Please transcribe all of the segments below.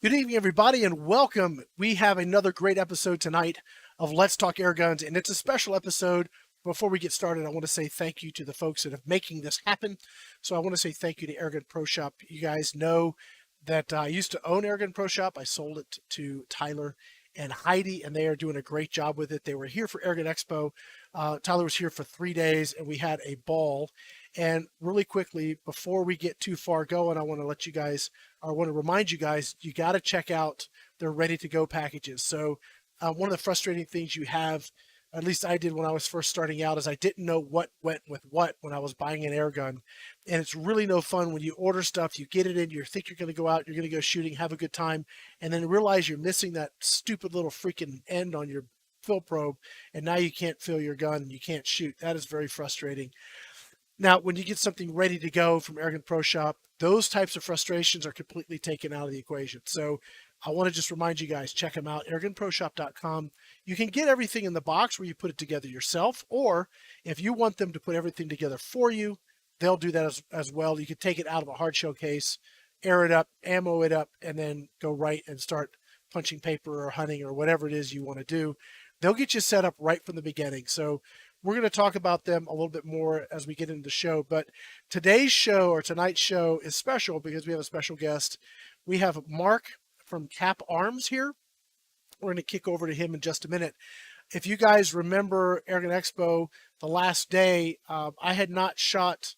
Good evening, everybody, and welcome. We have another great episode tonight of Let's Talk Airguns, and it's a special episode. Before we get started, I want to say thank you to the folks that are making this happen. So I want to say thank you to Airgun Pro Shop. You guys know that I used to own Airgun Pro Shop. I sold it to Tyler and Heidi, and they are doing a great job with it. They were here for Airgun Expo. Tyler was here for 3 days, and we had a ball. And really quickly, before we get too far going, I want to remind you guys, you got to check out their ready to go packages. So one of the frustrating things you have, at least I did when I was first starting out, is I didn't know what went with what when I was buying an air gun. And it's really no fun when you order stuff, you get it in, you think you're going to go out, you're going to go shooting, have a good time, and then realize you're missing that stupid little freaking end on your fill probe, and now you can't fill your gun and you can't shoot. That is very frustrating. Now, when you get something ready to go from Airgun Pro Shop, those types of frustrations are completely taken out of the equation. So I want to just remind you guys, check them out, airgunproshop.com. You can get everything in the box where you put it together yourself, or if you want them to put everything together for you, they'll do that as well. You can take it out of a hard shell case, air it up, ammo it up, and then go right and start punching paper or hunting or whatever it is you want to do. They'll get you set up right from the beginning. So we're going to talk about them a little bit more as we get into the show. But today's show, or tonight's show, is special because we have a special guest. We have Mark from Cap Arms here. We're going to kick over to him in just a minute. If you guys remember Airgun Expo, the last day, I had not shot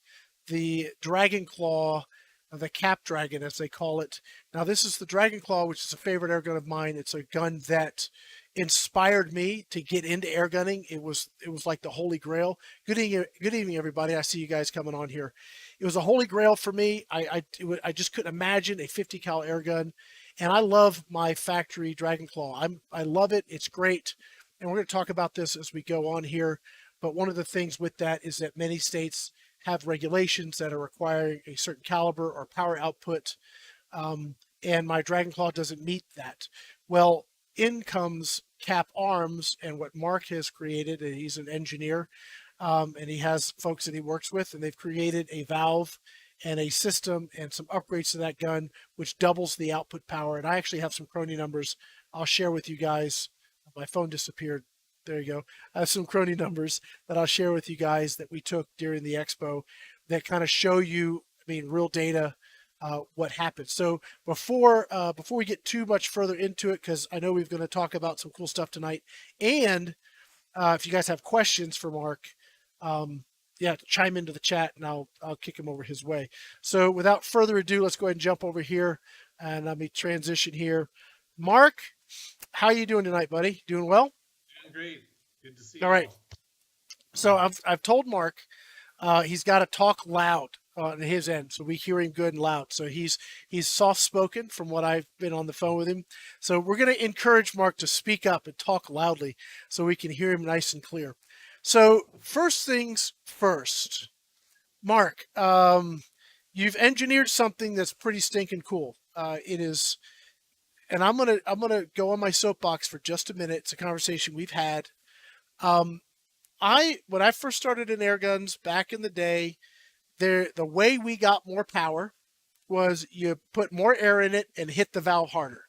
the Dragon Claw, the Cap Dragon, as they call it. Now, this is the Dragon Claw, which is a favorite airgun of mine. It's a gun that inspired me to get into air gunning. It was like the holy grail. Good evening, everybody. I see you guys coming on here. It was a holy grail for me. I just couldn't imagine a 50 cal air gun, and I love my factory Dragon Claw. I love it. It's great, and we're going to talk about this as we go on here. But one of the things with that is that many states have regulations that are requiring a certain caliber or power output, and my Dragon Claw doesn't meet that. Well, in comes Cap Arms and what Mark has created, and he's an engineer, and he has folks that he works with, and they've created a valve and a system and some upgrades to that gun, which doubles the output power. And I actually have some crony numbers I'll share with you guys. My phone disappeared. There you go. I have some crony numbers that I'll share with you guys that we took during the expo that kind of show you, real data, what happened. So before we get too much further into it, because I know we're going to talk about some cool stuff tonight, and if you guys have questions for Mark, yeah, chime into the chat, and I'll kick him over his way. So without further ado, let's go ahead and jump over here, and let me transition here. Mark, how you doing tonight, buddy? Doing well? Doing great. Good to see you. All right. So I've told Mark he's got to talk loud on his end, so we hear him good and loud. So he's soft spoken from what I've been on the phone with him. So we're going to encourage Mark to speak up and talk loudly so we can hear him nice and clear. So first things first, Mark, you've engineered something that's pretty stinking cool. It is, and I'm gonna go on my soapbox for just a minute. It's a conversation we've had. When I first started in air guns back in the day, the way we got more power was you put more air in it and hit the valve harder.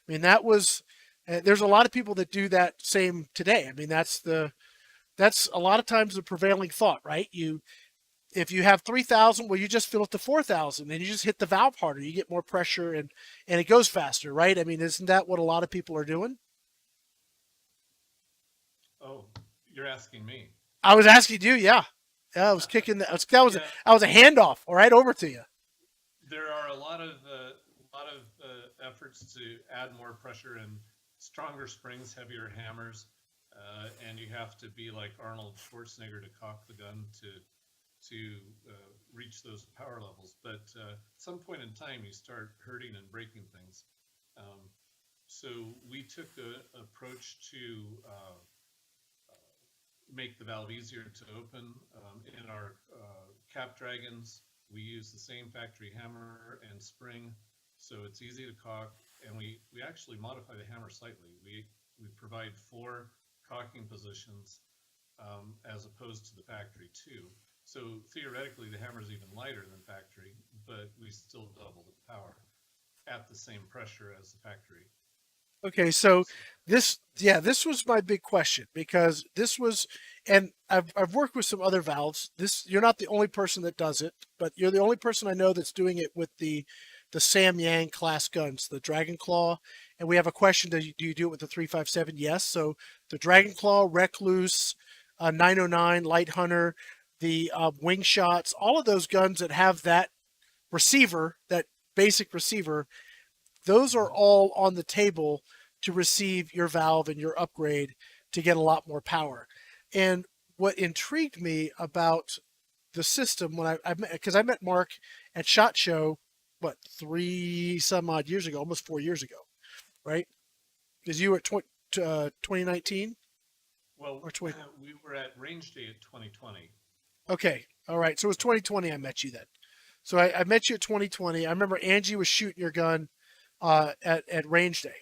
That was, there's a lot of people that do that same today. That's a lot of times the prevailing thought, right? If you have 3,000, well, you just fill it to 4,000 and you just hit the valve harder. You get more pressure and it goes faster, right? Isn't that what a lot of people are doing? Oh, you're asking me. I was asking you, yeah. I was kicking that. That was a handoff. All right, over to you. There are a lot of efforts to add more pressure and stronger springs, heavier hammers, and you have to be like Arnold Schwarzenegger to cock the gun to reach those power levels. But at some point in time, you start hurting and breaking things. So we took an approach to make the valve easier to open. In our Cap Dragons, we use the same factory hammer and spring, so it's easy to cock, and we actually modify the hammer slightly. We provide 4 cocking positions as opposed to the factory 2. So theoretically, the hammer is even lighter than factory, but we still double the power. at the same pressure as the factory. Okay, so this was my big question because this was, and I've worked with some other valves. You're not the only person that does it, but you're the only person I know that's doing it with the Sam Yang class guns, the Dragon Claw. And we have a question: do you do it with the 357? Yes. So the Dragon Claw, Recluse, 909, Light Hunter, the Wing Shots, all of those guns that have that receiver, that basic receiver, those are all on the table to receive your valve and your upgrade to get a lot more power. And what intrigued me about the system when because I met Mark at SHOT Show, what, 3 some odd years ago, almost 4 years ago, right? Because you were at 2019 Well, or 20. we were at Range Day at 2020. Okay, all right. So it was 2020 I met you then. So I met you at 2020. I remember Angie was shooting your gun at Range Day,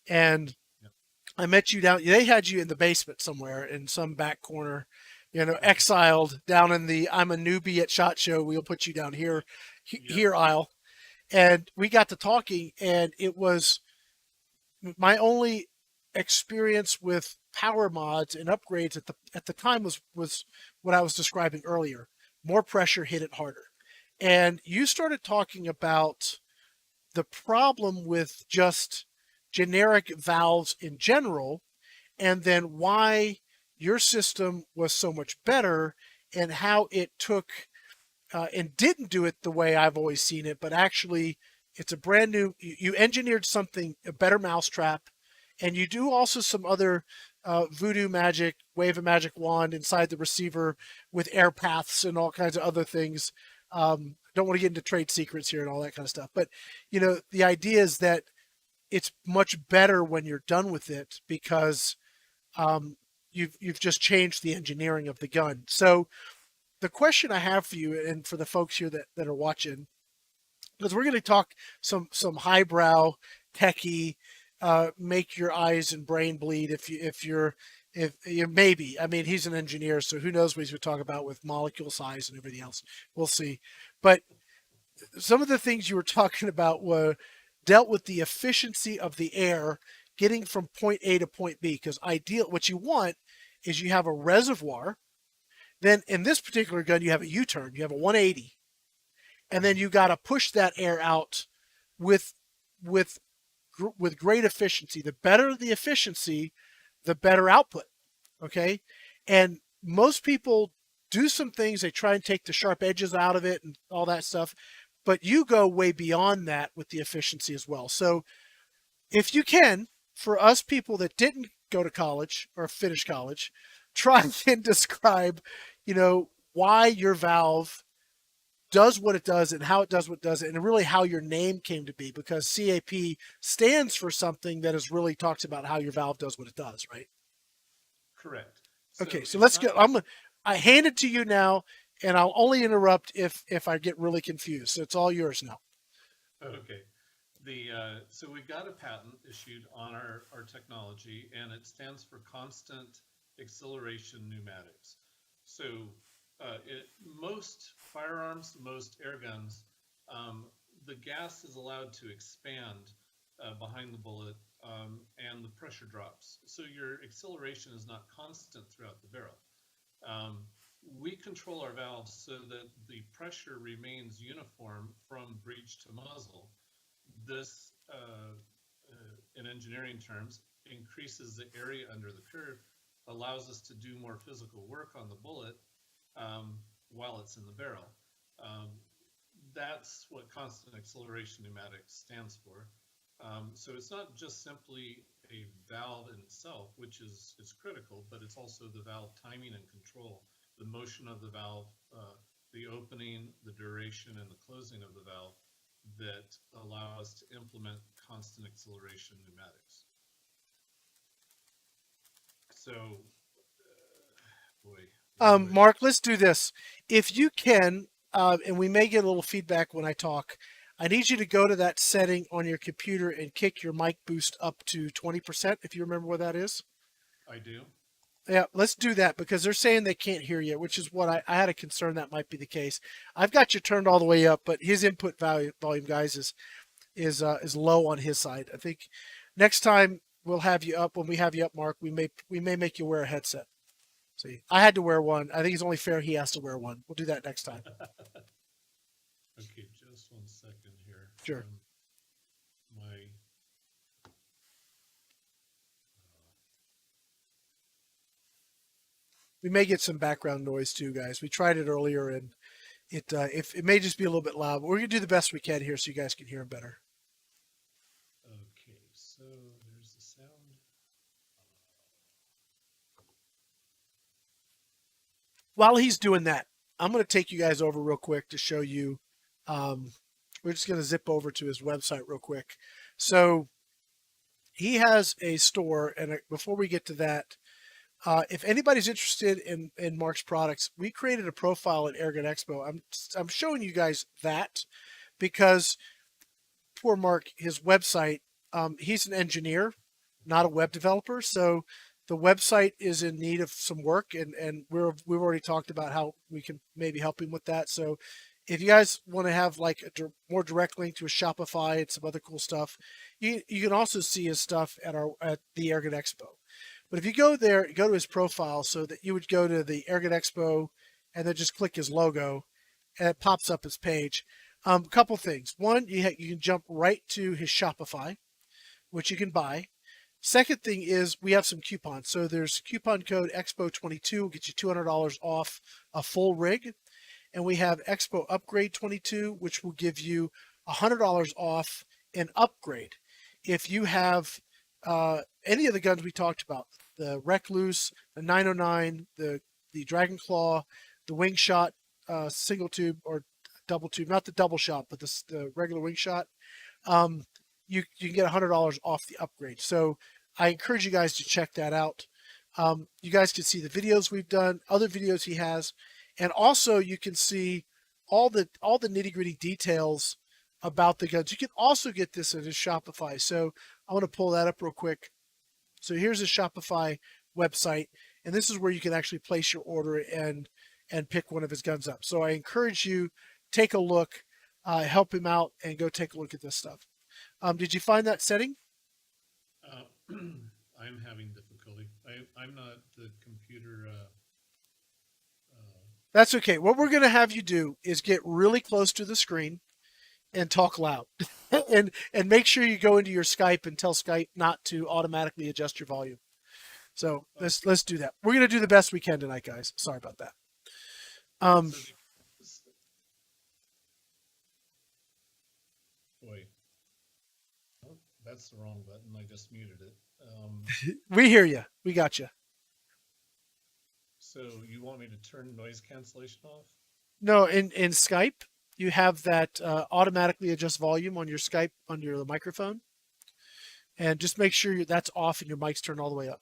and Yep. I met you down. They had you in the basement somewhere in some back corner, exiled down in the "I'm a newbie at SHOT Show. We'll put you down here, Yep. here aisle." And we got to talking, and it was my only experience with power mods and upgrades at the time was what I was describing earlier. More pressure, hit it harder. And you started talking about the problem with just generic valves in general, and then why your system was so much better and how it took and didn't do it the way I've always seen it, but actually it's a brand new, you engineered something, a better mousetrap, and you do also some other voodoo magic, wave a magic wand inside the receiver with air paths and all kinds of other things. Don't want to get into trade secrets here and all that kind of stuff. But, the idea is that it's much better when you're done with it because you've just changed the engineering of the gun. So the question I have for you and for the folks here that are watching, because we're going to talk some highbrow, techie, make your eyes and brain bleed if you maybe. I mean, he's an engineer, so who knows what he's going to talk about with molecule size and everything else. We'll see. But some of the things you were talking about dealt with the efficiency of the air getting from point A to point B. Because what you want is you have a reservoir. Then in this particular gun, you have a U-turn. You have a 180. And then you got to push that air out with great efficiency. The better the efficiency, the better output. Okay. And most people do some things. They try and take the sharp edges out of it and all that stuff. But you go way beyond that with the efficiency as well. So if you can, for us people that didn't go to college or finish college, try and describe, why your valve does what it does and how it does what it does, and really how your name came to be, because CAP stands for something that is really talks about how your valve does what it does, right? Correct. Okay, so let's go. I hand it to you now, and I'll only interrupt if I get really confused. So it's all yours now. Okay. So we got a patent issued on our technology, and it stands for constant acceleration pneumatics. So most firearms, most air guns, the gas is allowed to expand behind the bullet, and the pressure drops. So your acceleration is not constant throughout the barrel. We control our valves so that the pressure remains uniform from breech to muzzle. This, in engineering terms, increases the area under the curve, allows us to do more physical work on the bullet while it's in the barrel. That's what constant acceleration pneumatics stands for. So it's not just simply a valve in itself, which is critical, but it's also the valve timing and control, the motion of the valve, the opening, the duration, and the closing of the valve that allow us to implement constant acceleration pneumatics. So, Mark, let's do this. If you can, and we may get a little feedback when I talk, I need you to go to that setting on your computer and kick your mic boost up to 20%, if you remember what that is. I do. Yeah, let's do that, because they're saying they can't hear you, which is what I had a concern that might be the case. I've got you turned all the way up, but his input volume, guys, is is low on his side. I think next time we'll have you up. When we have you up, Mark, we may make you wear a headset. See, I had to wear one. I think it's only fair he has to wear one. We'll do that next time. Okay, just 1 second here. Sure. My We may get some background noise too, guys. We tried it earlier, and if it may just be a little bit loud. But we're gonna do the best we can here, so you guys can hear him better. okay, so there's the sound. While he's doing that, I'm gonna take you guys over real quick to show you. We're just gonna zip over to his website real quick. So he has a store, and before we get to that, if anybody's interested in Mark's products, we created a profile at Airgun Expo. I'm showing you guys that because poor Mark, his website, he's an engineer, not a web developer, so the website is in need of some work, and we've already talked about how we can maybe help him with that. So if you guys want to have like a more direct link to a Shopify and some other cool stuff, you can also see his stuff at the Airgun Expo. But if you go there, go to his profile, so that you would go to the Airgun Expo and then just click his logo, and it pops up his page. A couple things. One, you can jump right to his Shopify, which you can buy. Second thing is we have some coupons. So there's coupon code Expo22 will get you $200 off a full rig. And we have Expo Upgrade 22, which will give you $100 off an upgrade. If you have any of the guns we talked about, the Recluse, the 909, the Dragon Claw, the Wing Shot, single tube or double tube, not the double shot, but the regular Wing Shot, you can get $100 off the upgrade. So I encourage you guys to check that out. You guys can see the videos we've done, other videos he has, and also you can see all the nitty gritty details about the guns. You can also get this in his Shopify. So I want to pull that up real quick. So here's a Shopify website, and this is where you can actually place your order and pick one of his guns up. So I encourage you, take a look, help him out, and go take a look at this stuff. Did you find that setting? I'm having difficulty. I'm not the computer. That's okay. What we're going to have you do is get really close to the screen and talk loud, and make sure you go into your Skype and tell Skype not to automatically adjust your volume. So let's do that. We're going to do the best we can tonight, guys. Sorry about that. Wait. Oh, that's the wrong button. I just muted it. We hear you. We got you. So you want me to turn noise cancellation off? No, in Skype, you have that automatically adjust volume on your Skype, on your microphone. And just make sure that's off and your mic's turned all the way up.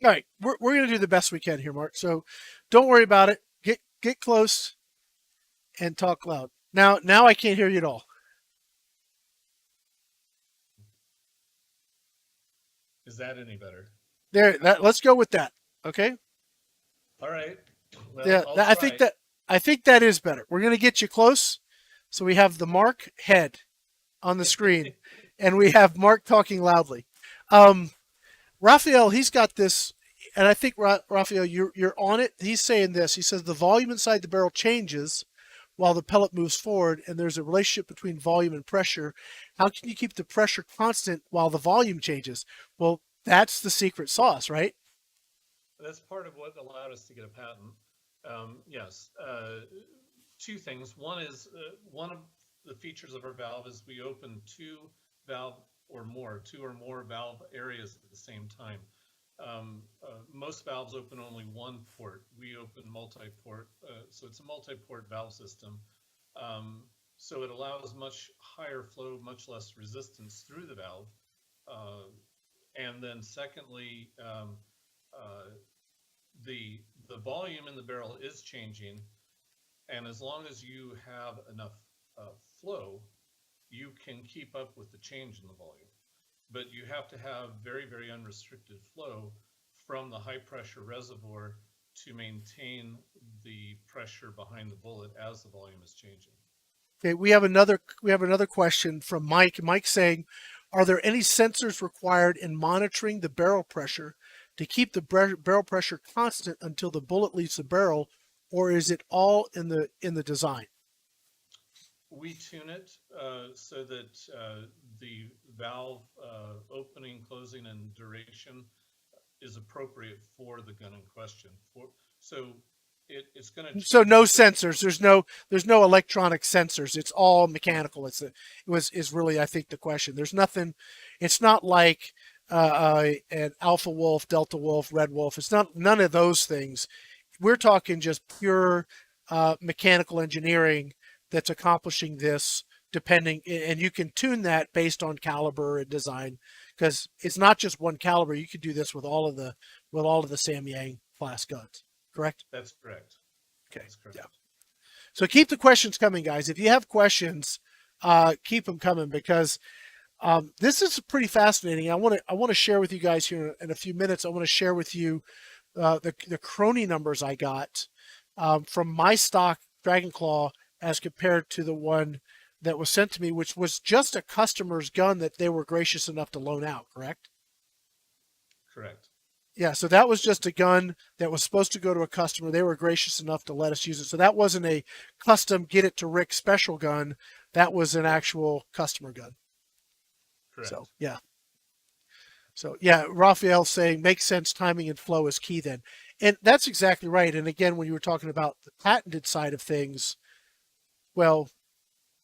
All right, we're going to do the best we can here, Mark. So don't worry about it. Get close and talk loud. Now I can't hear you at all. Is that any better? Let's go with that. Okay. All right. Well, Yeah, I think that is better. We're going to get you close. So we have the Mark head on the screen, and we have Mark talking loudly. Raphael, he's got this, and I think Raphael, you're on it. He's saying this. He says the volume inside the barrel changes while the pellet moves forward, and there's a relationship between volume and pressure. How can you keep the pressure constant while the volume changes? Well, that's the secret sauce, right? That's part of what allowed us to get a patent. Yes. Two things. One is one of the features of our valve is we open two or more valve areas at the same time. Most valves open only one port. We open multi-port, so it's a multi-port valve system. So it allows much higher flow, much less resistance through the valve. And then secondly, the volume in the barrel is changing, and as long as you have enough flow, you can keep up with the change in the volume. but you have to have very, very unrestricted flow from the high pressure reservoir to maintain the pressure behind the bullet as the volume is changing. Okay, we have another question from Mike. Mike saying, are there any sensors required in monitoring the barrel pressure to keep the barrel pressure constant until the bullet leaves the barrel, or is it all in the design? We tune it so that the valve opening, closing, and duration is appropriate for the gun in question. So it's going to change. So no sensors. There's no electronic sensors. It's all mechanical. Is really, I think, the question. There's nothing. It's not like an Alpha Wolf, Delta Wolf, Red Wolf. It's not none of those things. We're talking just pure mechanical engineering that's accomplishing this. Depending, and you can tune that based on caliber and design, because it's not just one caliber. You could do this with all of the Samyang class guns. Correct? That's correct. Okay. That's correct. Yeah. So keep the questions coming, guys. If you have questions, keep them coming, because this is pretty fascinating. I want to share with you guys here in a few minutes. I want to share with you the crony numbers I got from my stock Dragon Claw as compared to the one that was sent to me, which was just a customer's gun that they were gracious enough to loan out. Correct? Correct. Yeah, so that was just a gun that was supposed to go to a customer. They were gracious enough to let us use it. So that wasn't a custom get it to Rick special gun. That was an actual customer gun. Correct. So, yeah. So, yeah, Raphael saying makes sense. Timing and flow is key then. And that's exactly right. And again, when you were talking about the patented side of things, well,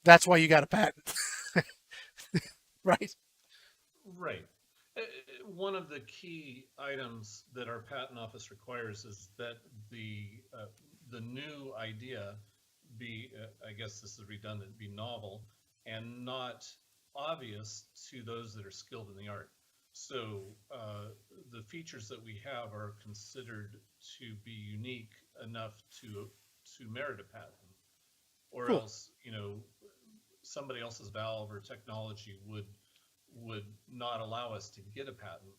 that's why you got a patent. Right? Right. One of the key items that our patent office requires is that the new idea be, I guess this is redundant, be novel and not obvious to those that are skilled in the art. So the features that we have are considered to be unique enough to merit a patent, or Cool. else, somebody else's valve or technology would not allow us to get a patent,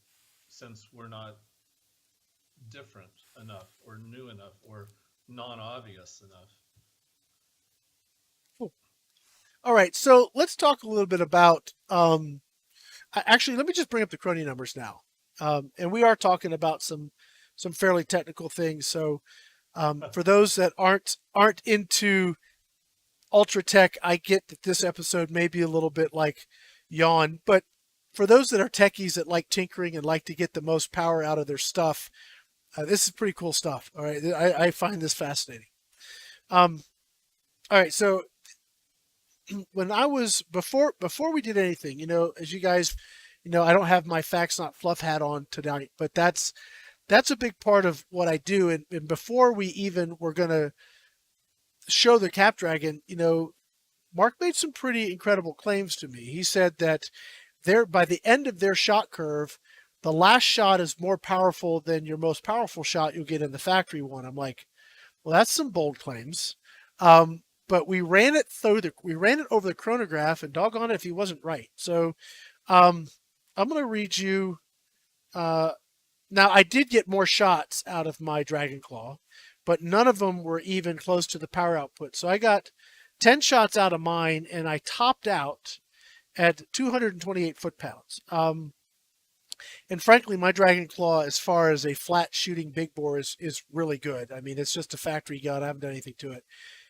since we're not different enough or new enough or non-obvious enough. Cool. All right, so let's talk a little bit about actually, let me just bring up the crony numbers now. And we are talking about some fairly technical things. So for those that aren't into ultra tech, I get that this episode may be a little bit like yawn, but for those that are techies that like tinkering and like to get the most power out of their stuff, this is pretty cool stuff. All right, I find this fascinating. All right, so when I was before we did anything, as you guys, I don't have my facts not fluff hat on tonight, but that's a big part of what I do. And before we even were gonna show the Cap Dragon, Mark made some pretty incredible claims to me. He said that by the end of their shot curve, the last shot is more powerful than your most powerful shot you'll get in the factory one. I'm like, well, that's some bold claims. But we ran it over the chronograph, and doggone it if he wasn't right. So I'm going to read you. Now, I did get more shots out of my Dragon Claw, but none of them were even close to the power output. So I got 10 shots out of mine, and I topped out at 228 foot-pounds. And frankly, my Dragon Claw, as far as a flat shooting big bore, is really good. I mean, it's just a factory gun. I haven't done anything to it.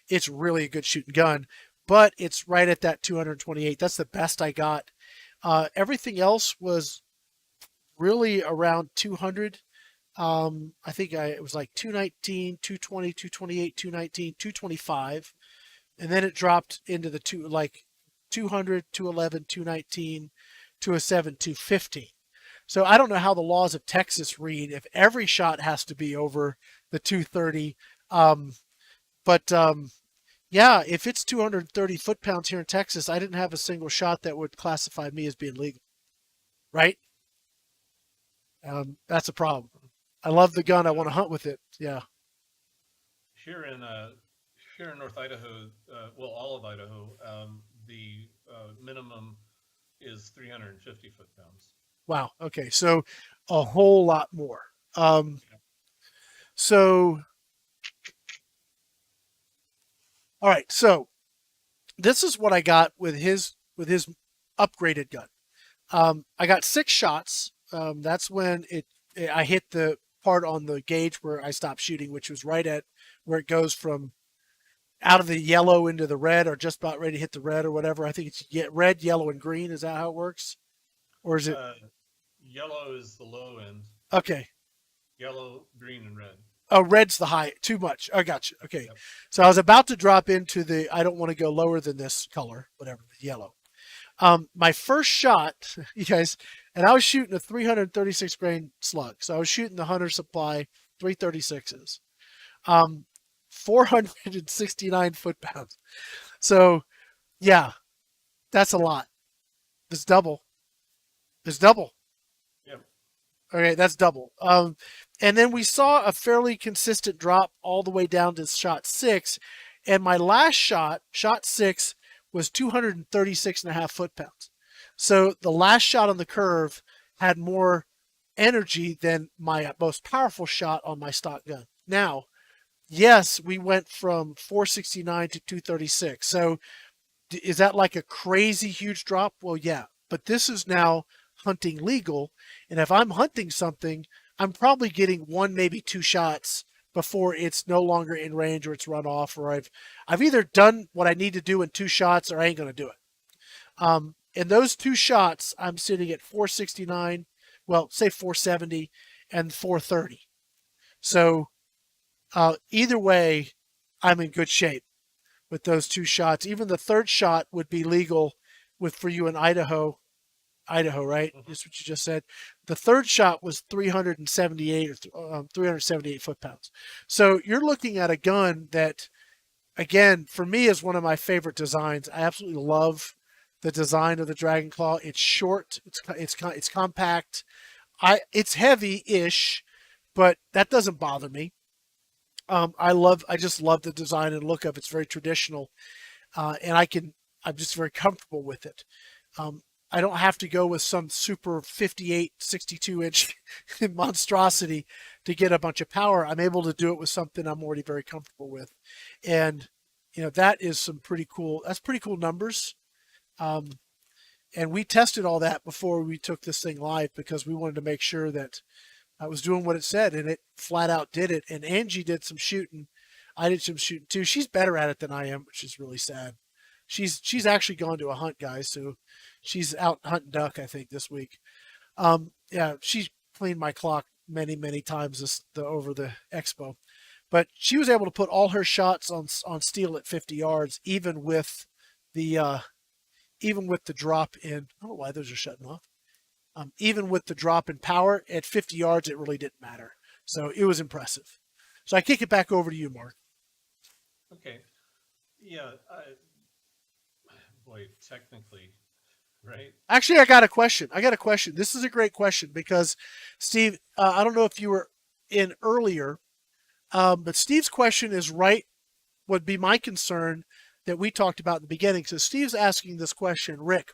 It's really a good shooting gun, but it's right at that 228. That's the best I got. Everything else was really around 200. I think it was like 219, 220, 228, 219, 225. And then it dropped into the 200, 211, 219, 207, 215. So I don't know how the laws of Texas read if every shot has to be over the 230. But yeah, if it's 230 foot-pounds here in Texas, I didn't have a single shot that would classify me as being legal. Right? That's a problem. I love the gun. I want to hunt with it. Yeah. Here in North Idaho, well, all of Idaho, the minimum is 350 foot-pounds. Wow. Okay. So a whole lot more. So, all right. So this is what I got with his upgraded gun. I got 6 shots. That's when I hit the part on the gauge where I stopped shooting, which was right at where it goes from out of the yellow into the red, or just about ready to hit the red or whatever. I think it's red, yellow, and green. Is that how it works? Or is it? Yellow is the low end. Okay. Yellow, green, and red. Oh, red's the high. Too much. I got you. Okay. Yep. So I was about to drop into the, I don't want to go lower than this color, whatever, the yellow. My first shot, you guys, and I was shooting a 336 grain slug. So I was shooting the Hunter Supply 336s. 469 foot-pounds. So yeah, that's a lot. It's double. It's double. Yep. Okay, that's double. And then we saw a fairly consistent drop all the way down to shot 6. And my last shot, shot 6, was 236.5 foot-pounds. So the last shot on the curve had more energy than my most powerful shot on my stock gun. Now, yes, we went from 469 to 236. So is that like a crazy huge drop? Well, yeah. But this is now hunting legal. And if I'm hunting something, I'm probably getting 1, maybe 2 shots before it's no longer in range or it's run off, or I've either done what I need to do in 2 shots or I ain't going to do it. In those 2 shots, I'm sitting at 469, well, say 470 and 430. So either way, I'm in good shape with those 2 shots. Even the third shot would be legal for you in Idaho, right? Mm-hmm. Is what you just said. The third shot was 378 or 378 foot-pounds. So you're looking at a gun that, again, for me, is one of my favorite designs. I absolutely love the design of the Dragon Claw. It's short. It's compact. It's heavy-ish, but that doesn't bother me. I just love the design and look of it. It's very traditional, and I'm just very comfortable with it. I don't have to go with some super 58, 62 inch monstrosity to get a bunch of power. I'm able to do it with something I'm already very comfortable with. And, that is that's pretty cool numbers. And we tested all that before we took this thing live because we wanted to make sure that I was doing what it said, and it flat out did it. And Angie did some shooting. I did some shooting too. She's better at it than I am, which is really sad. She's actually gone to a hunt, guys. So she's out hunting duck, I think, this week. Yeah, she's cleaned my clock many, many times over the Expo. But she was able to put all her shots on steel at 50 yards, even with the drop in. I don't know why those are shutting off. Even with the drop in power at 50 yards, it really didn't matter. So it was impressive. So I kick it back over to you, Mark. Okay. Yeah. Boy, technically, right? Actually, I got a question. This is a great question because, Steve, I don't know if you were in earlier, but Steve's question is right, would be my concern that we talked about in the beginning. So Steve's asking this question, Rick,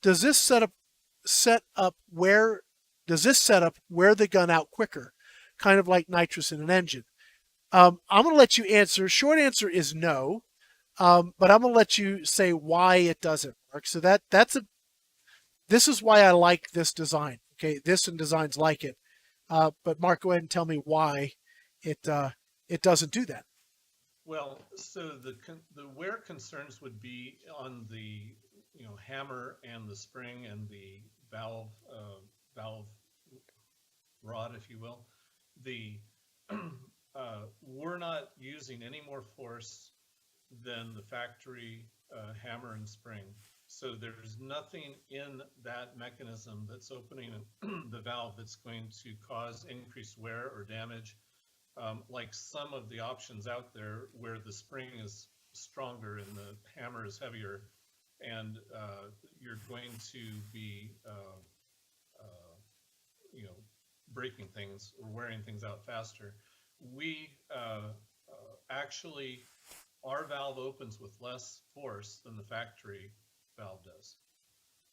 does this set up where the gun out quicker, kind of like nitrous in an engine? I'm going to let you answer. Short answer is no. But I'm going to let you say why it doesn't work. So this is why I like this design. Okay. This and designs like it. But Mark, go ahead and tell me why it doesn't do that. Well, so the where concerns would be on the hammer and the spring and the valve rod, if you will. We're not using any more force than the factory hammer and spring. So there's nothing in that mechanism that's opening the valve that's going to cause increased wear or damage, like some of the options out there where the spring is stronger and the hammer is heavier, and you're going to be breaking things or wearing things out faster. We actually, our valve opens with less force than the factory valve does.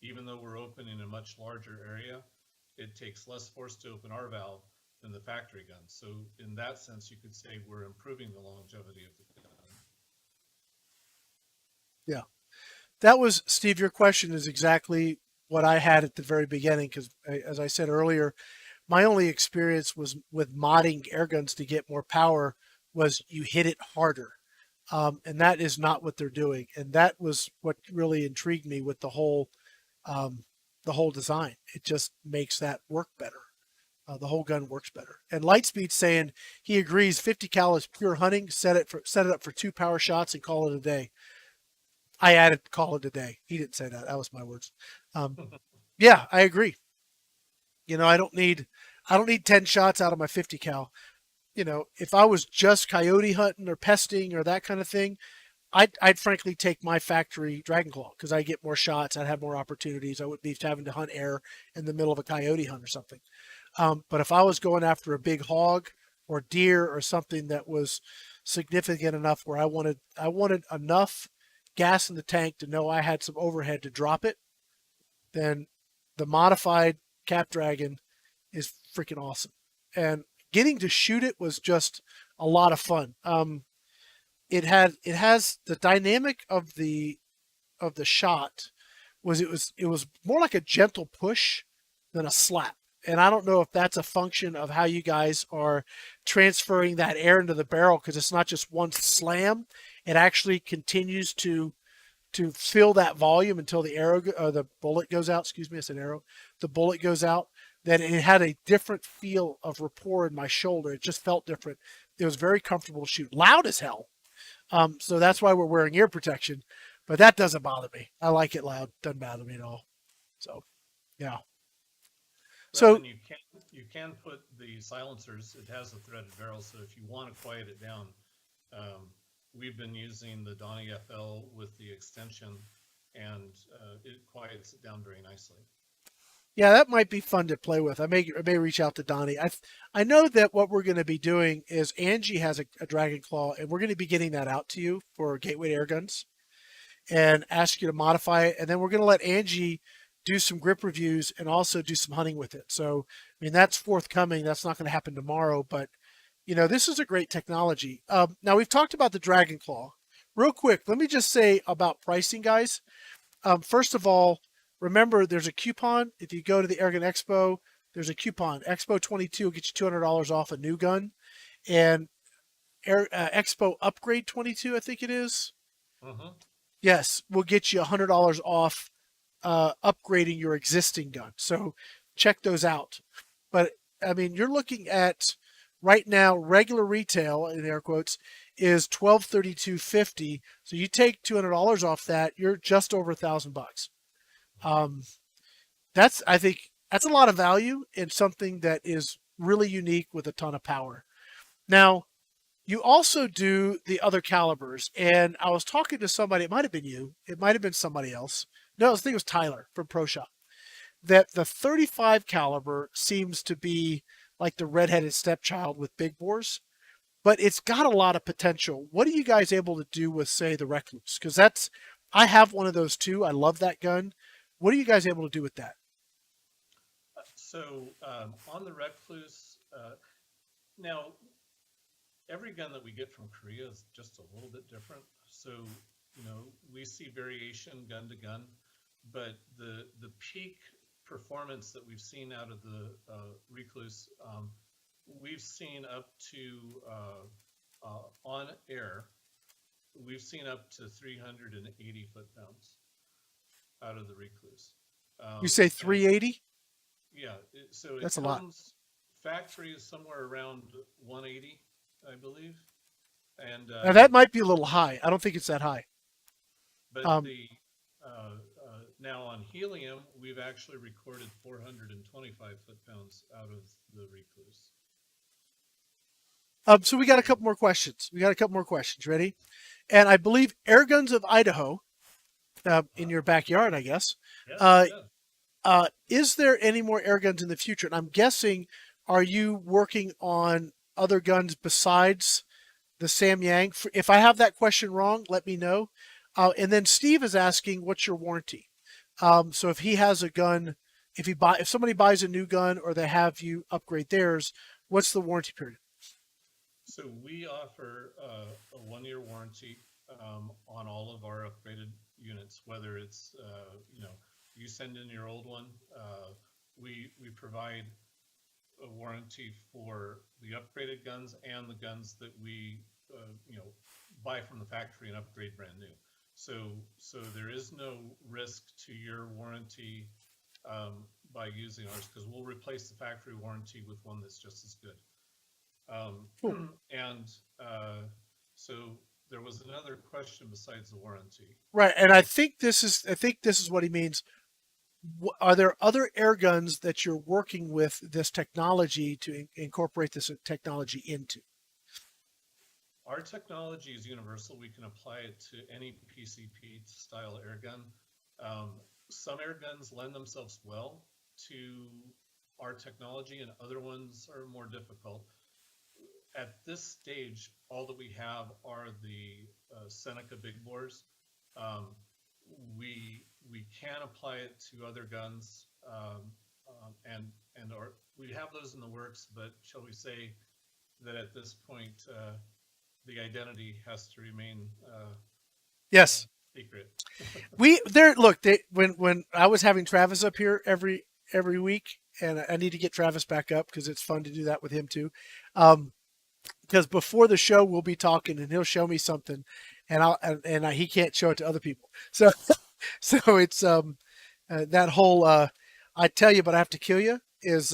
even though we're opening a much larger area, it takes less force to open our valve than the factory gun. So in that sense, you could say we're improving the longevity of the gun. Yeah. That was, Steve, your question is exactly what I had at the very beginning, because as I said earlier, my only experience was with modding air guns to get more power was you hit it harder. And that is not what they're doing. And that was what really intrigued me with the whole design. It just makes that work better. The whole gun works better. And Lightspeed's saying he agrees 50 cal is pure hunting. Set it up for 2 power shots and call it a day. I added call it a day. He didn't say that. That was my words. Yeah, I agree. You know, I don't need 10 shots out of my 50 cal. You know, if I was just coyote hunting or pesting or that kind of thing, I'd frankly take my factory Dragon Claw because I get more shots. I'd have more opportunities. I wouldn't be having to hunt air in the middle of a coyote hunt or something. But if I was going after a big hog or deer or something that was significant enough where I wanted enough gas in the tank to know I had some overhead to drop it, then the modified Cap Dragon is freaking awesome. And getting to shoot it was just a lot of fun. It has the dynamic of the shot was it was more like a gentle push than a slap. And I don't know if that's a function of how you guys are transferring that air into the barrel, because it's not just one slam. It actually continues to fill that volume until the arrow or the bullet goes out. Excuse me, it's an arrow. The bullet goes out. Then it had a different feel of rapport in my shoulder. It just felt different. It was very comfortable to shoot. Loud as hell. So that's why we're wearing ear protection. But that doesn't bother me. I like it loud. Doesn't bother me at all. So, yeah. Well, So and you can put the silencers. It has a threaded barrel, so if you want to quiet it down, we've been using the Donnie FL with the extension, and it quiets it down very nicely. yeah, that might be fun to play with. I may reach out to Donnie. I know that what we're going to be doing is Angie has a Dragon Claw, and we're going to be getting that out to you for Gateway Air Guns and ask you to modify it. And then we're going to let Angie do some grip reviews and also do some hunting with it. So, I mean, that's forthcoming. That's not going to happen tomorrow, but you know, this is a great technology. Now we've talked about the Dragon Claw. Real quick, let me just say about pricing, guys. First of all, remember there's a coupon. If you go to the Airgun Expo, there's a coupon. Expo 22 will get you $200 off a new gun, and Expo Upgrade 22, I think it is. Mm-hmm. Yes, will get you $100 off upgrading your existing gun. So check those out. But I mean, you're looking at right now regular retail in air quotes is $1,232.50. So you take $200 off that, you're just over $1,000. I think that's a lot of value in something that is really unique with a ton of power. Now, you also do the other calibers, and I was talking to somebody. It might have been you. It might have been somebody else. No, I think it was Tyler from Pro Shop. That the 35 caliber seems to be like the redheaded stepchild with big bores, but it's got a lot of potential. What are you guys able to do with, say, the Recluse? Because I have one of those too. I love that gun. What are you guys able to do with that? So on the Recluse, now every gun that we get from Korea is just a little bit different. So, you know, we see variation gun to gun, but the peak performance that we've seen out of the Recluse, we've seen up to on air, we've seen up to 380 foot-pounds out of the Recluse. You say 380? Yeah, so it That's a lot. factory is somewhere around 180, I believe. And Now that might be a little high. I don't think it's that high. but now on helium, we've actually recorded 425 foot-pounds out of the Recluse. So we got a couple more questions. Ready? And I believe Airguns of Idaho, in your backyard, I guess. Yes, Is there any more air guns in the future? And I'm guessing, are you working on other guns besides the Samyang? If I have that question wrong, let me know. And then Steve is asking, what's your warranty? So if he has a gun, if somebody buys a new gun or they have you upgrade theirs, what's the warranty period? So we offer a 1-year warranty on all of our upgraded units, whether it's, you send in your old one, we provide a warranty for the upgraded guns and the guns that we, buy from the factory and upgrade brand new. So there is no risk to your warranty by using ours, because we'll replace the factory warranty with one that's just as good. Cool. And so there was another question besides the warranty. Right, and I think this is what he means. Are there other air guns that you're working with this technology to incorporate this technology into? Our technology is universal. We can apply it to any PCP style air gun. Some air guns lend themselves well to our technology, and other ones are more difficult. At this stage, all that we have are the Seneca big bores. We can apply it to other guns, and we have those in the works. But shall we say that at this point, the identity has to remain Yes. secret. When I was having Travis up here every week, and I need to get Travis back up because it's fun to do that with him too. Because before the show we'll be talking and he'll show me something, and he can't show it to other people. So it's that whole I tell you but I have to kill you is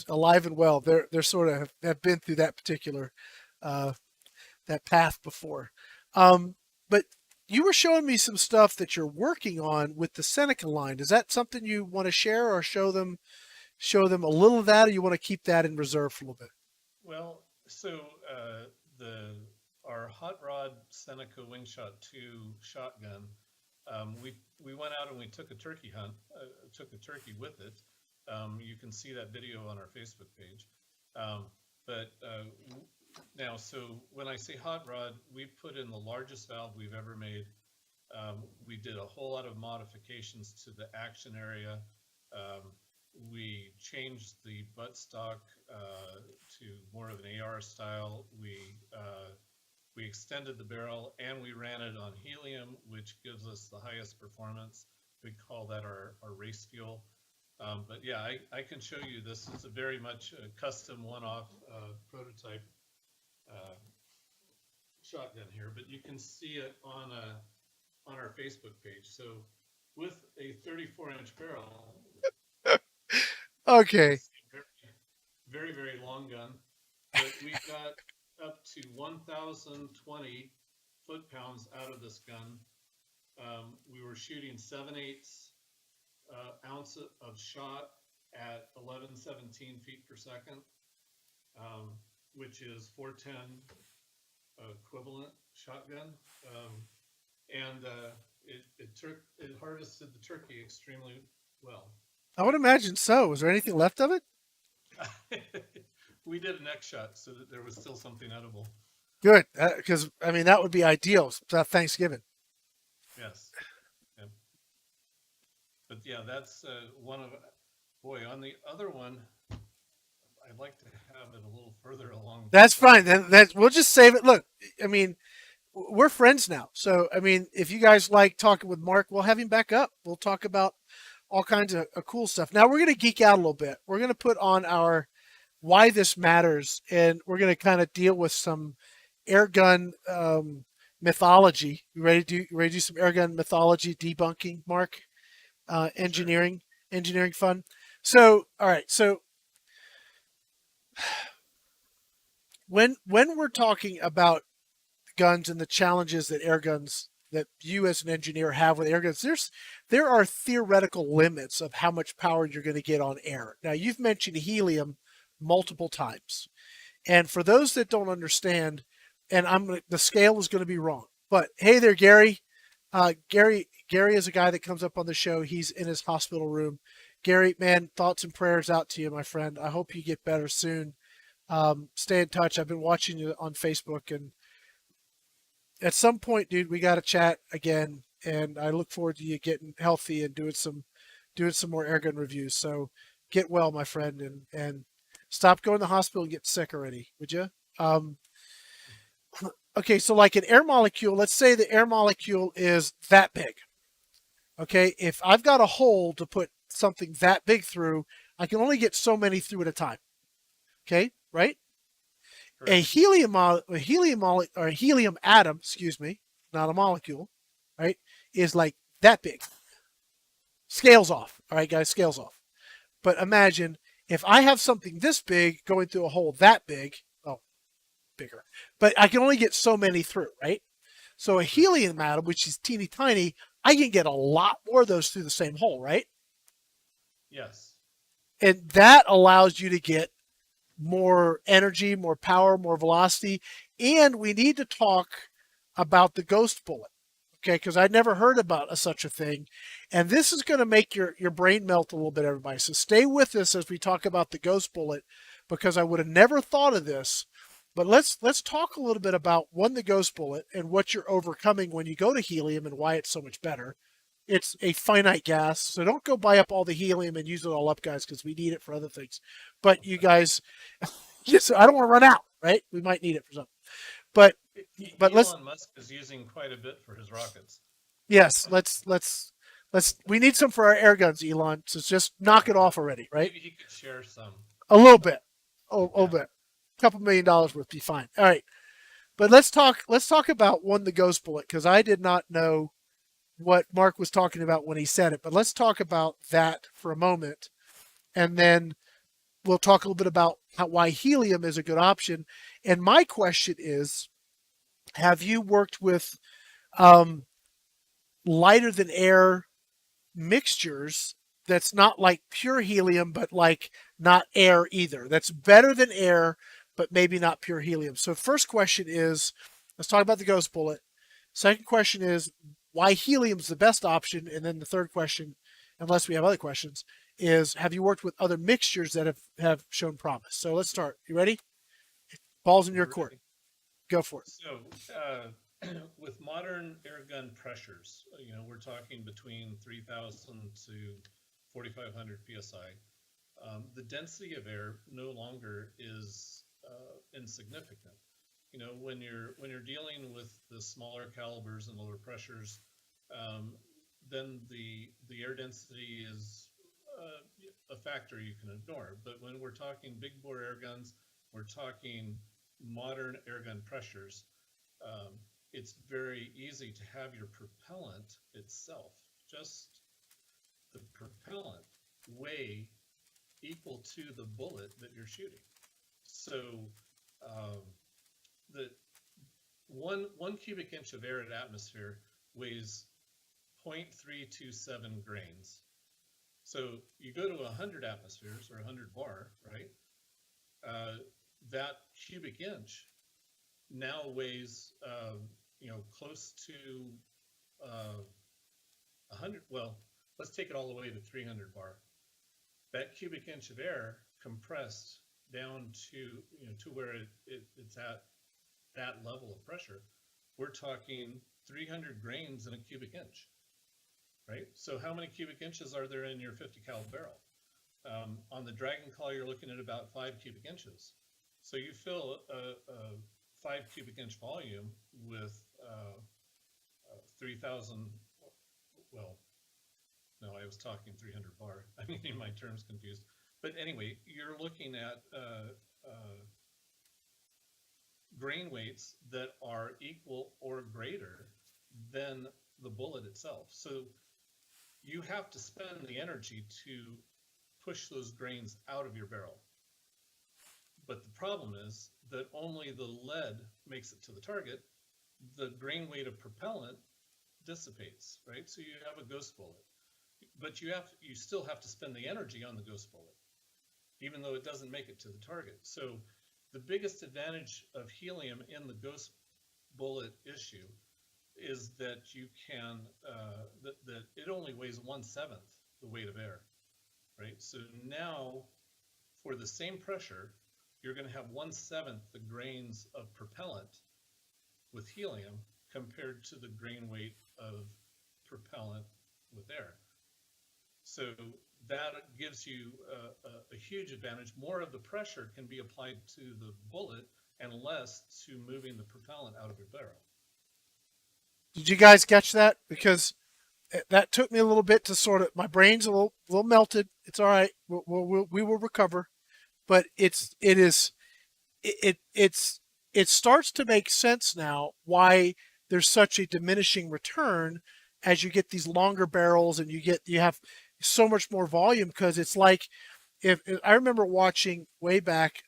alive and well. They're sort of have been through that particular that path before. But you were showing me some stuff that you're working on with the Seneca line. Is that something you want to share or show them a little of that, or you want to keep that in reserve for a little bit? Well, so our hot rod Seneca Wingshot 2 shotgun, we went out and we took a turkey hunt, took a turkey with it. You can see that video on our Facebook page. Now, so when I say hot rod, we put in the largest valve we've ever made. We did a whole lot of modifications to the action area. We changed the buttstock to more of an AR style. We extended the barrel and we ran it on helium, which gives us the highest performance. We call that our race fuel. But yeah, I can show you this. It's a very much a custom one-off prototype shotgun here, but you can see it on our Facebook page. So with a 34-inch barrel. Okay. Very, very long gun, but we got up to 1,020 foot-pounds out of this gun. We were shooting 7/8 ounce of shot at 1117 feet per second, which is 410 equivalent shotgun, and it harvested the turkey extremely well. I would imagine so. Was there anything left of it? We did an X shot so that there was still something edible. Good, because I mean that would be ideal. Thanksgiving. Yes. Yep. But yeah, that's one of. Boy, on the other one, I'd like to have it a little further along. That's fine. Then we'll just save it. Look, I mean, we're friends now, so I mean, if you guys like talking with Mark, we'll have him back up. We'll talk about all kinds of cool stuff. Now we're going to geek out a little bit. We're going to put on our why this matters, and we're going to kind of deal with some airgun mythology. You ready to do some airgun mythology debunking, Mark? Engineering fun. So, all right. So when we're talking about guns and the challenges that airguns that you as an engineer have with airguns, there are theoretical limits of how much power you're going to get on air. Now, you've mentioned helium multiple times, and for those that don't understand, and the scale is going to be wrong, but hey there, Gary. Gary is a guy that comes up on the show. He's in his hospital room. Gary, man, thoughts and prayers out to you, my friend. I hope you get better soon. Stay in touch. I've been watching you on Facebook, and at some point, dude, we got to chat again. And I look forward to you getting healthy and doing some doing some more airgun reviews. So get well, my friend, and stop going to the hospital and get sick already, would you? Okay, so like an air molecule, let's say the air molecule is that big. Okay, if I've got a hole to put something that big through, I can only get so many through at a time. Okay, right? Correct. A helium atom, excuse me, not a molecule, right, is like that big. Scales off. All right, guys, scales off. But imagine if I have something this big going through a hole that big, well, bigger, but I can only get so many through, right? So a helium atom, which is teeny tiny, I can get a lot more of those through the same hole, right? Yes. And that allows you to get more energy, more power, more velocity. And we need to talk about the ghost bullet, okay? Because I'd never heard about such a thing. And this is going to make your brain melt a little bit, everybody. So stay with us as we talk about the ghost bullet, because I would have never thought of this. But let's talk a little bit about, one, the ghost bullet and what you're overcoming when you go to helium and why it's so much better. It's a finite gas, so don't go buy up all the helium and use it all up, guys, because we need it for other things. But you guys, just, I don't want to run out, right? We might need it for something. But Elon Musk is using quite a bit for his rockets. yes, let's we need some for our air guns, Elon. So just knock it off already, right? Maybe he could share some. A little bit, a little bit, a couple $1 million worth be fine. All right, but let's talk about, one, the ghost bullet, because I did not know what Mark was talking about when he said it. But let's talk about that for a moment, and then we'll talk a little bit about why helium is a good option. And my question is, have you worked with lighter than air mixtures that's not like pure helium, but like not air either? That's better than air, but maybe not pure helium. So first question is, let's talk about the ghost bullet. Second question is why helium is the best option. And then the third question, unless we have other questions, is have you worked with other mixtures that have shown promise? So let's start. You ready? Ball's in your court. Go for it. So with modern air gun pressures, we're talking between 3,000 to 4,500 psi. The density of air no longer is insignificant. When you're dealing with the smaller calibers and lower pressures, then the air density is a factor you can ignore. But when we're talking big bore air guns, we're talking modern air gun pressures, it's very easy to have your propellant itself, just the propellant, weigh equal to the bullet that you're shooting. So the one cubic inch of air at atmosphere weighs 0.327 grains. So you go to 100 atmospheres or 100 bar, right? That cubic inch now weighs, close to 100. Well, let's take it all the way to 300 bar. That cubic inch of air compressed down to where it's at that level of pressure. We're talking 300 grains in a cubic inch, right? So how many cubic inches are there in your 50 cal barrel? On the Dragon Claw, you're looking at about 5 cubic inches. So you fill a 5 cubic inch volume with 3,000, well, no, I was talking 300 bar. I'm getting my terms confused. But anyway, you're looking at grain weights that are equal or greater than the bullet itself. So you have to spend the energy to push those grains out of your barrel. But the problem is that only the lead makes it to the target. The grain weight of propellant dissipates, right? So you have a ghost bullet. But you still have to spend the energy on the ghost bullet, even though it doesn't make it to the target. So the biggest advantage of helium in the ghost bullet issue is that you can, that it only weighs 1/7 the weight of air, right? So now for the same pressure, you're going to have 1/7 the grains of propellant with helium compared to the grain weight of propellant with air. So that gives you a huge advantage. More of the pressure can be applied to the bullet and less to moving the propellant out of your barrel. Did you guys catch that? Because that took me a little bit to sort of, my brain's a little melted. It's all right. We will recover. But it starts to make sense now why there's such a diminishing return as you get these longer barrels and you have so much more volume, because it's like, if I remember watching way back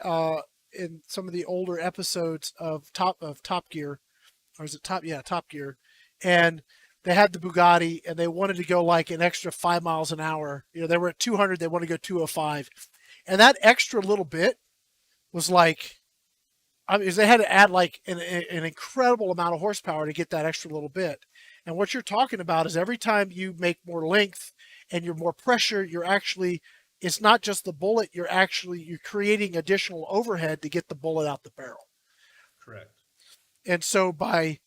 in some of the older episodes of Top Gear, or is it Top Gear, and they had the Bugatti and they wanted to go like an extra 5 miles an hour. They were at 200, they want to go 205, and that extra little bit was like, I mean, they had to add like an incredible amount of horsepower to get that extra little bit. And what you're talking about is every time you make more length and you're more pressure, it's not just the bullet, you're creating additional overhead to get the bullet out the barrel. Correct. And so by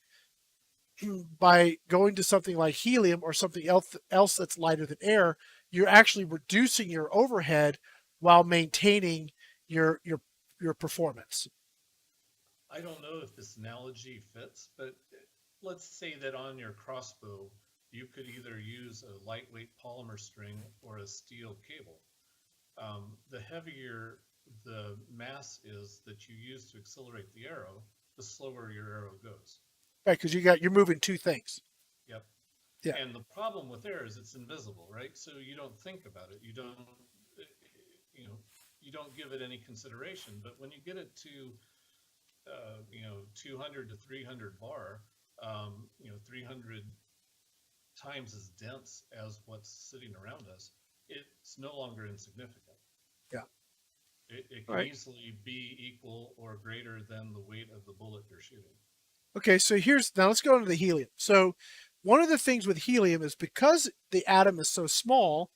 going to something like helium or something else that's lighter than air, you're actually reducing your overhead while maintaining your performance. I don't know if this analogy fits, but let's say that on your crossbow, you could either use a lightweight polymer string or a steel cable. The heavier the mass is that you use to accelerate the arrow, the slower your arrow goes. Right, because you're moving two things. Yep. Yeah. And the problem with air is it's invisible, right? So you don't think about it. You don't give it any consideration. But when you get it to 200 to 300 bar, 300 times as dense as what's sitting around us, it's no longer insignificant. Yeah. It can easily be equal or greater than the weight of the bullet you're shooting. Okay, so now let's go into the helium. So one of the things with helium is because the atom is so small,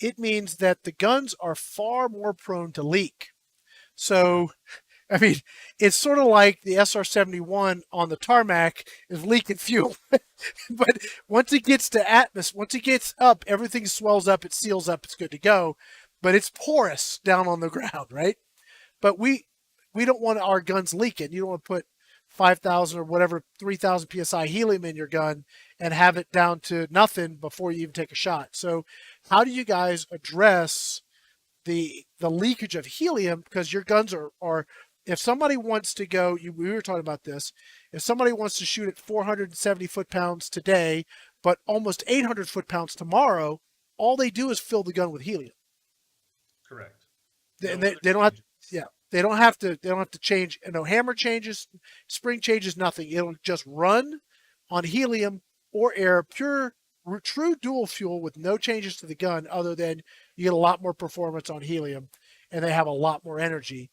it means that the guns are far more prone to leak. So, I mean, it's sort of like the SR-71 on the tarmac is leaking fuel. But once it gets up, everything swells up, it seals up, it's good to go. But it's porous down on the ground, right? But we don't want our guns leaking. You don't want to put 5,000 or whatever, 3,000 psi helium in your gun and have it down to nothing before you even take a shot. So how do you guys address the leakage of helium? Because your guns are if somebody wants to go, we were talking about this, if somebody wants to shoot at 470 foot-pounds today, but almost 800 foot-pounds tomorrow, all they do is fill the gun with helium. Correct. They don't have, they don't have to change, hammer changes, spring changes, nothing. It'll just run on helium or air, pure, true dual fuel with no changes to the gun, other than you get a lot more performance on helium and they have a lot more energy.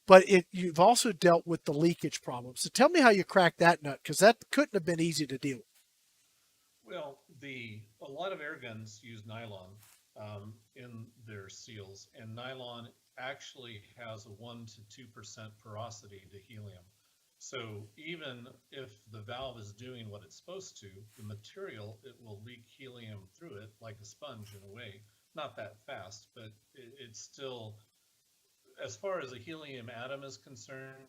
But you've also dealt with the leakage problem. So tell me how you cracked that nut, because that couldn't have been easy to deal with. Well, a lot of air guns use nylon in their seals, and nylon actually has a 1 to 2% porosity to helium. So even if the valve is doing what it's supposed to, the material, it will leak helium through it like a sponge in a way. Not that fast, but it's still, as far as a helium atom is concerned,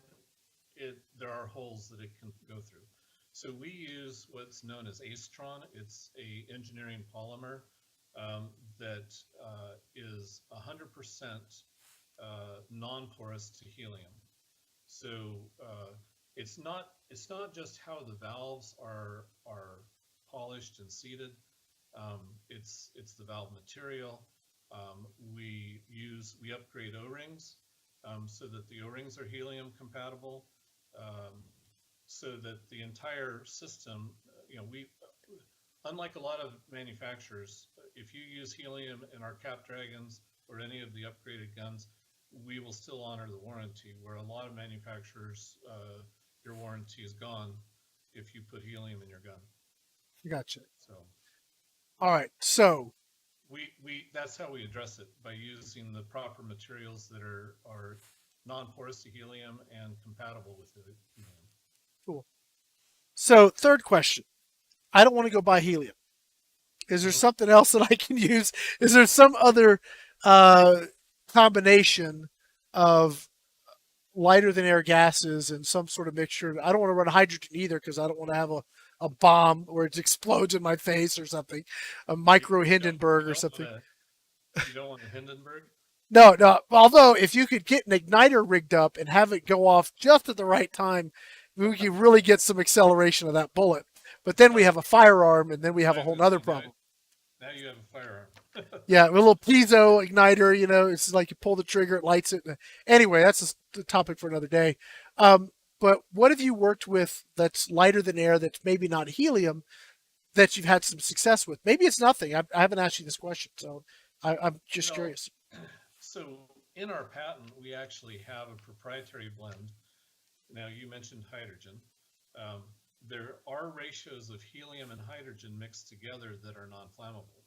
there are holes that it can go through. So we use what's known as Acetron. It's a engineering polymer that is 100% non-porous to helium. So it's not just how the valves are polished and seated. It's the valve material. We upgrade O-rings so that the O-rings are helium compatible, so that the entire system, unlike a lot of manufacturers, if you use helium in our Cap Dragons or any of the upgraded guns, we will still honor the warranty, where a lot of manufacturers, your warranty is gone if you put helium in your gun. Gotcha. So, all right. So that's how we address it, by using the proper materials that are non-porous to helium and compatible with the helium. Cool. So third question, I don't want to go buy helium. Is there Mhm. something else that I can use? Is there some other uh, combination of lighter than air gases and some sort of mixture? I don't want to run hydrogen either because I don't want to have a bomb where it explodes in my face or something, a micro Hindenburg or something. You don't want a Hindenburg? No, no. Although if you could get an igniter rigged up and have it go off just at the right time, we could really get some acceleration of that bullet. But then we have a firearm, and then we have I a was whole gonna say other now, problem. now you have a firearm. Yeah, a little piezo igniter, it's like you pull the trigger, it lights it. Anyway, that's a topic for another day. But what have you worked with that's lighter than air, that's maybe not helium, that you've had some success with? Maybe it's nothing. I haven't asked you this question, so I'm just Well, curious. so in our patent, we actually have a proprietary blend. Now, you mentioned hydrogen. Um, there are ratios of helium and hydrogen mixed together that are non-flammable.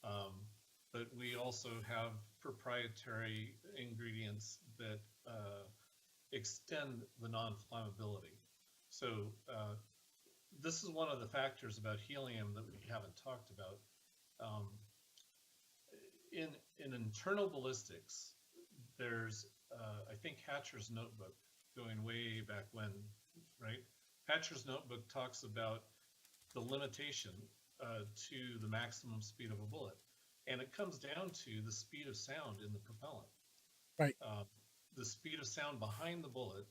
Um, but we also have proprietary ingredients that extend the non-flammability. So this is one of the factors about helium that we haven't talked about. Um, in internal ballistics, there's I think Hatcher's notebook going way back when, right? Hatcher's notebook talks about the limitation to the maximum speed of a bullet, and it comes down to the speed of sound in the propellant. Right. The speed of sound behind the bullet,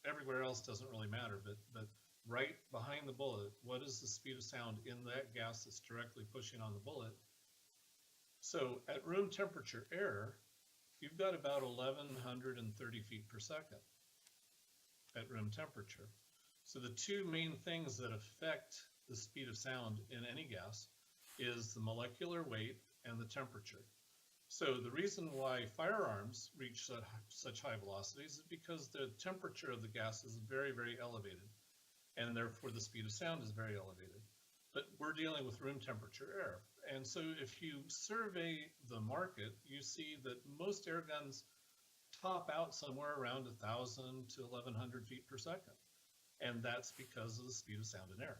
everywhere else doesn't really matter, but right behind the bullet, what is the speed of sound in that gas that's directly pushing on the bullet? So at room temperature air, you've got about 1,130 feet per second at room temperature. So the two main things that affect the speed of sound in any gas is the molecular weight and the temperature. So the reason why firearms reach such high velocities is because the temperature of the gas is very, very elevated, and therefore the speed of sound is very elevated. But we're dealing with room temperature air. And so if you survey the market, you see that most air guns top out somewhere around 1,000 to 1,100 feet per second. And that's because of the speed of sound in air.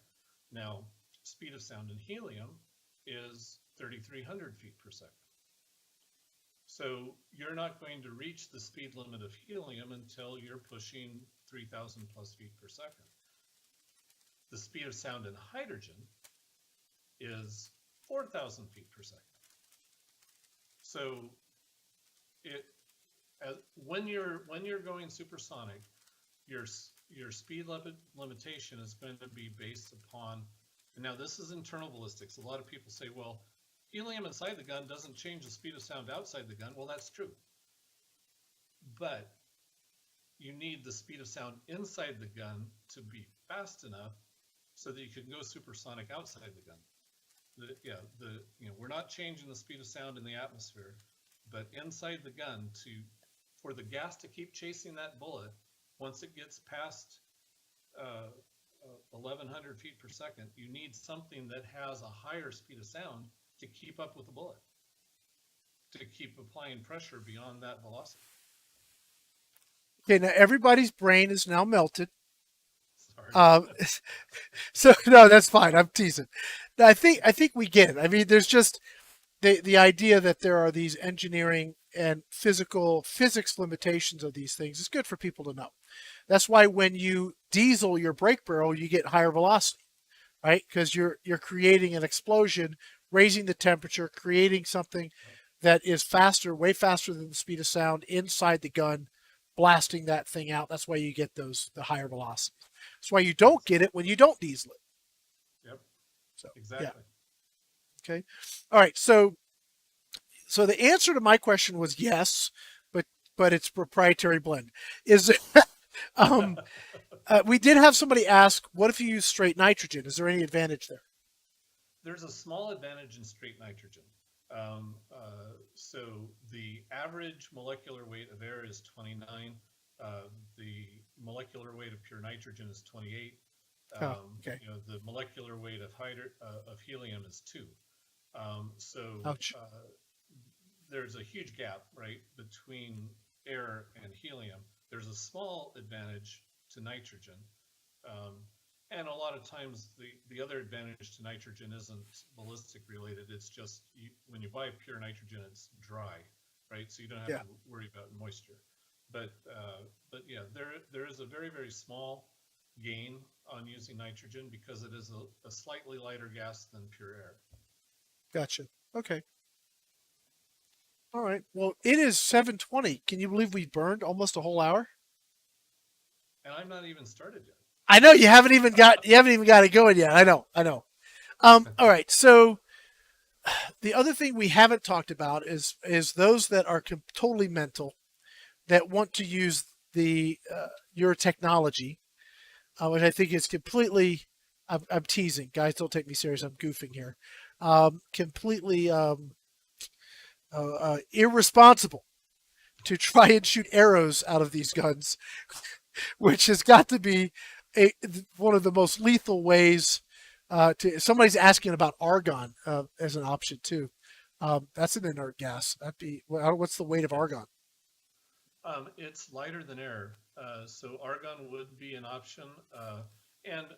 Now, speed of sound in helium is 3,300 feet per second. So you're not going to reach the speed limit of helium until you're pushing 3,000 plus feet per second. The speed of sound in hydrogen is 4,000 feet per second. So when you're going supersonic, your speed limitation is going to be based upon. And now this is internal ballistics. A lot of people say, well, helium inside the gun doesn't change the speed of sound outside the gun. Well, that's true. But you need the speed of sound inside the gun to be fast enough so that you can go supersonic outside the gun. We're not changing the speed of sound in the atmosphere, but inside the gun, for the gas to keep chasing that bullet, once it gets past 1,100 feet per second, you need something that has a higher speed of sound to keep up with the bullet, to keep applying pressure beyond that velocity. Okay, now everybody's brain is now melted. Sorry. So no, that's fine. I'm teasing. I think we get it. I mean, there's just the idea that there are these engineering and physics limitations of these things. It's good for people to know. That's why when you diesel your brake barrel, you get higher velocity, right? Because you're creating an explosion, raising the temperature, creating something that is faster, way faster than the speed of sound inside the gun, blasting that thing out. That's why you get the higher velocity. That's why you don't get it when you don't diesel it. Yep. So Exactly. Yeah. Okay. All right. So the answer to my question was yes, but it's proprietary blend. Is we did have somebody ask, what if you use straight nitrogen? Is there any advantage there? There's a small advantage in straight nitrogen. So the average molecular weight of air is 29. The molecular weight of pure nitrogen is 28. Okay. The molecular weight of helium is 2. Ouch. There's a huge gap, right, between air and helium. There's a small advantage to nitrogen. And a lot of times the other advantage to nitrogen isn't ballistic related. It's just when you buy pure nitrogen, it's dry, right? So you don't have Yeah. to worry about moisture. But yeah, there is a very, very small gain on using nitrogen because it is a slightly lighter gas than pure air. Gotcha. Okay. All right. Well, it is 7:20. Can you believe we burned almost a whole hour? And I'm not even started yet. I know you haven't even got it going yet. I know. I know. All right. So the other thing we haven't talked about is those that are totally mental that want to use the your technology, which I think is completely. I'm teasing, guys. Don't take me serious. I'm goofing here. Completely irresponsible to try and shoot arrows out of these guns, which has got to be one of the most lethal ways. Somebody's asking about argon as an option too. That's an inert gas. That'd be what's the weight of argon? It's lighter than air, so argon would be an option. And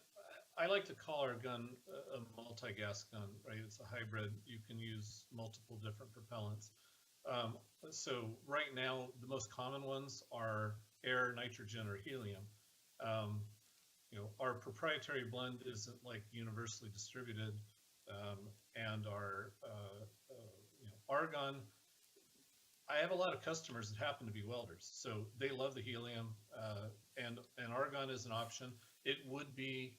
I like to call our gun a multi-gas gun, right? It's a hybrid. You can use multiple different propellants. So right now, the most common ones are air, nitrogen, or helium. Our proprietary blend isn't like universally distributed, and our argon. I have a lot of customers that happen to be welders, so they love the helium, and argon is an option. It would be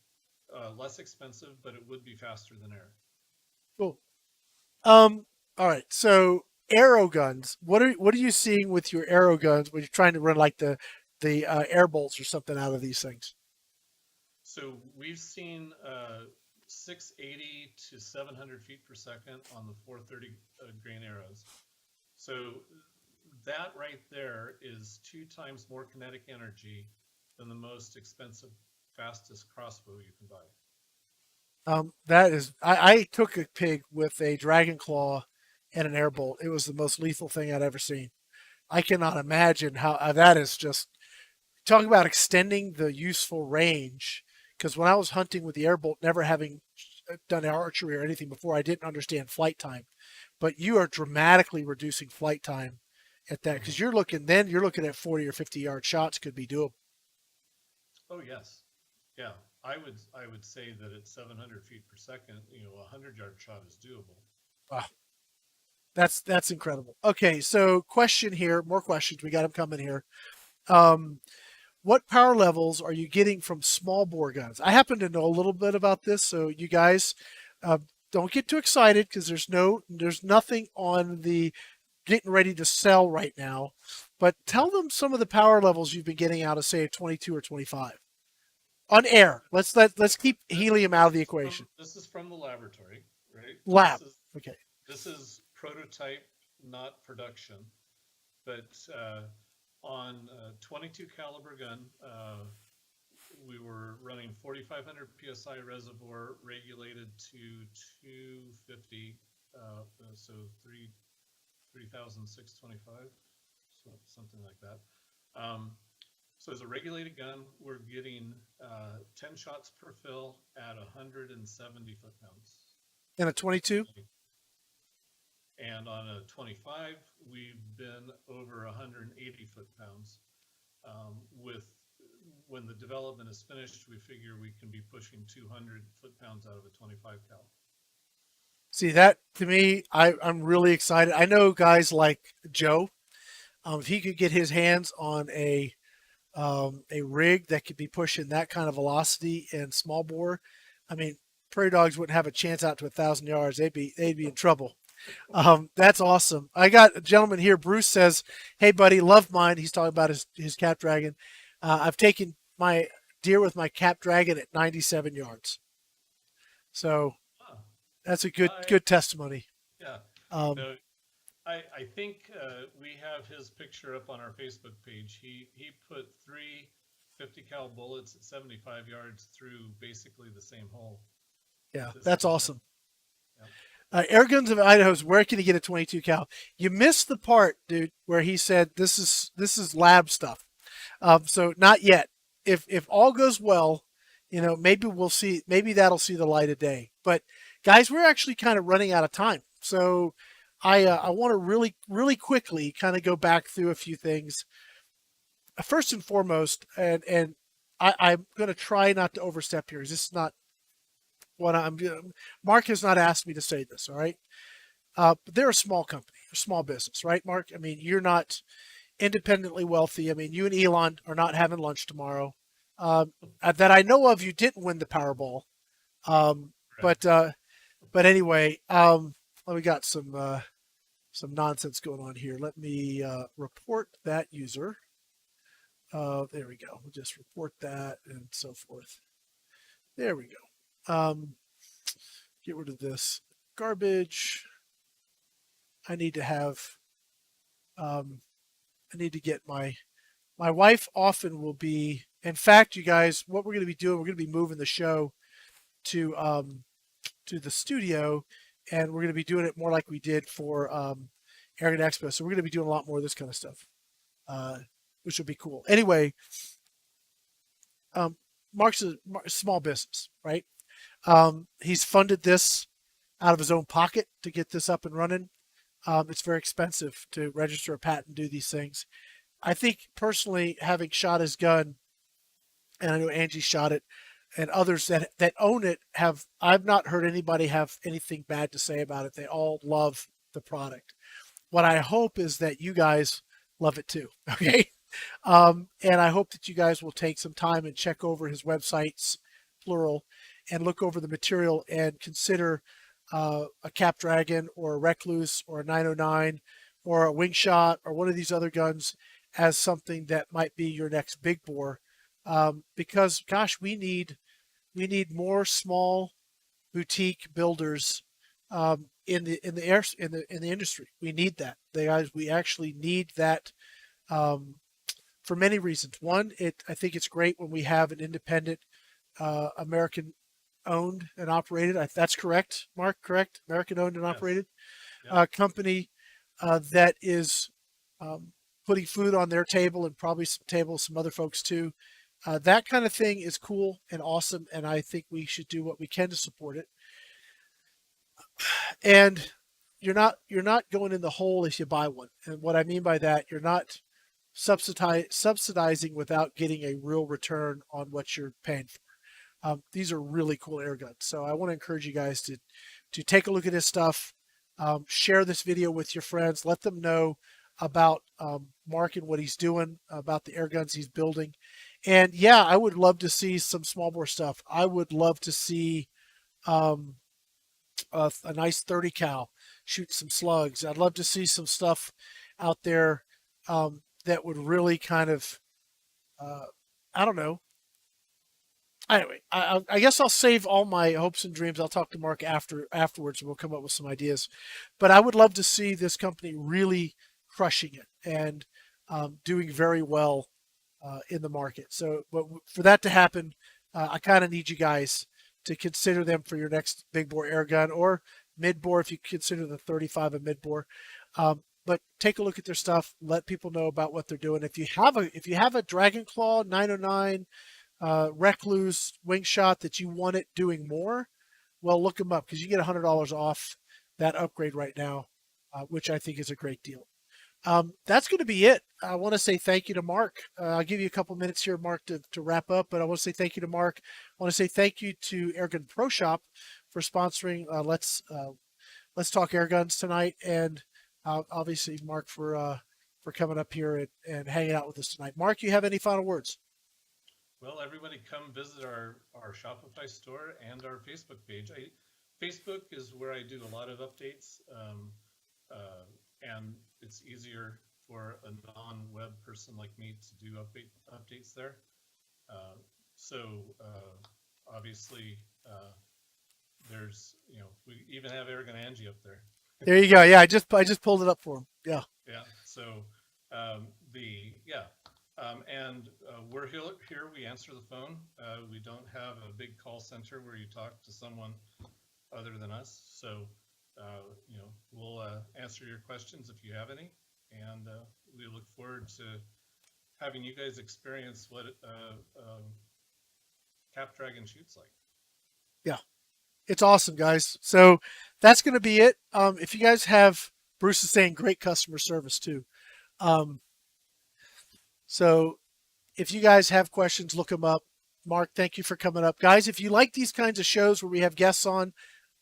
less expensive, but it would be faster than air. Cool. All right. So arrow guns. What are you seeing with your arrow guns when you're trying to run like the air bolts or something out of these things? So we've seen 680 to 700 feet per second on the 430 grain arrows. So that right there is 2 times more kinetic energy than the most expensive, fastest crossbow you can buy. That is, I took a pig with a Dragon Claw and an air bolt. It was the most lethal thing I'd ever seen. I cannot imagine how that is just talking about extending the useful range. Because when I was hunting with the air bolt, never having done archery or anything before, I didn't understand flight time. But you are dramatically reducing flight time at that because you're looking at 40 or 50-yard shots could be doable. Oh yes, yeah. I would say that at 700 feet per second, a 100-yard shot is doable. Wow. That's incredible. Okay, so question here, more questions. We got them coming here. What power levels are you getting from small bore guns? I happen to know a little bit about this, so you guys don't get too excited because there's nothing on the getting ready to sell right now. But tell them some of the power levels you've been getting out of, say, a 22 or 25 on air. Let's keep helium out of the equation. This is from the laboratory, right? Lab. Okay. This is prototype, not production. But on a 22 caliber gun, we were running 4,500 psi reservoir regulated to 250, so 3,625, so something like that. So as a regulated gun, we're getting 10 shots per fill at 170 foot-pounds. And a 22? And on a 25, we've been over 180 foot-pounds. When the development is finished, we figure we can be pushing 200 foot-pounds out of a 25 cal. See, that to me, I'm really excited. I know guys like Joe, if he could get his hands on a rig that could be pushing that kind of velocity and small bore, I mean, prairie dogs wouldn't have a chance out to 1,000 yards. They'd be in trouble. That's awesome. I got a gentleman here. Bruce says, "Hey, buddy, love mine." He's talking about his cap dragon. I've taken my deer with my cap dragon at 97 yards. So that's a good testimony. Yeah. I think we have his picture up on our Facebook page. He put 3 50 cal bullets at 75 yards through basically the same hole. Yeah, that's awesome. Airguns of Idaho's, where can you get a 22 cal? You missed the part, dude, where he said this is lab stuff. So not yet. If all goes well maybe we'll see, maybe that'll see the light of day. But guys, we're actually kind of running out of time. So I want to really, really quickly kind of go back through a few things. First and foremost, and I'm going to try not to overstep here. This is not what I'm doing. Mark has not asked me to say this. All right. But they're a small company, a small business, right, Mark? I mean, you're not independently wealthy. I mean, you and Elon are not having lunch tomorrow. That I know of, you didn't win the Powerball. Um, Correct. but anyway, we got some nonsense going on here. Let me report that user. There we go. We'll just report that and so forth. There we go. Get rid of this garbage. I need to have. I need to get my wife often will be. In fact, you guys, what we're going to be doing, we're going to be moving the show to the studio, and we're going to be doing it more like we did for Airgun Expo. So we're going to be doing a lot more of this kind of stuff, which will be cool. Anyway, Mark's a small business, right? He's funded this out of his own pocket to get this up and running. It's very expensive to register a patent and do these things. I think personally, having shot his gun, and I know Angie shot it, and others that own it I've not heard anybody have anything bad to say about it. They all love the product. What I hope is that you guys love it too. Okay. And I hope that you guys will take some time and check over his websites, plural, and look over the material and consider a Cap Dragon or a Recluse or a 909 or a Wing Shot or one of these other guns as something that might be your next big bore. Because gosh, we need more small boutique builders in the industry. We need that. We actually need that for many reasons. One, I think it's great when we have an independent American owned and operated. That's correct, Mark. Correct, American owned and Yes. operated Yep. company that is putting food on their table and probably some other folks too. That kind of thing is cool and awesome, and I think we should do what we can to support it. And you're not going in the hole if you buy one. And what I mean by that, you're not subsidizing without getting a real return on what you're paying for. These are really cool air guns. So I want to encourage you guys to take a look at this stuff, share this video with your friends, let them know about Mark and what he's doing, about the air guns he's building. And yeah, I would love to see some small bore stuff. I would love to see a nice 30 cal shoot some slugs. I'd love to see some stuff out there that would really kind of, I don't know. Anyway, I guess I'll save all my hopes and dreams. I'll talk to Mark afterwards, and we'll come up with some ideas. But I would love to see this company really crushing it and doing very well in the market. So, but for that to happen, I kind of need you guys to consider them for your next big bore air gun or mid bore if you consider the 35 a mid bore. But take a look at their stuff. Let people know about what they're doing. If you have a Dragon Claw 909. Recluse Wing Shot that you want it doing more, well, look them up because you get $100 off that upgrade right now, which I think is a great deal. That's going to be it. I want to say thank you to Mark. I'll give you a couple minutes here, Mark, to wrap up, but I want to say thank you to Mark. I want to say thank you to Airgun Pro Shop for sponsoring Let's Talk Air Guns tonight, and obviously Mark for coming up here and hanging out with us tonight. Mark, you have any final words? Well, everybody come visit our Shopify store and our Facebook page. Facebook is where I do a lot of updates, and it's easier for a non-web person like me to do updates there. Obviously, there's, we even have Airgun Angie up there. There you go. Yeah, I just pulled it up for him. Yeah. Yeah. So we're here. We answer the phone. We don't have a big call center where you talk to someone other than us. So, we'll answer your questions if you have any, and we look forward to having you guys experience what Cap Dragon shoots like. Yeah, it's awesome, guys. So that's going to be it. If you guys have, Bruce is saying great customer service too. Um, so if you guys have questions, look them up. Mark, thank you for coming up. Guys, if you like these kinds of shows where we have guests on,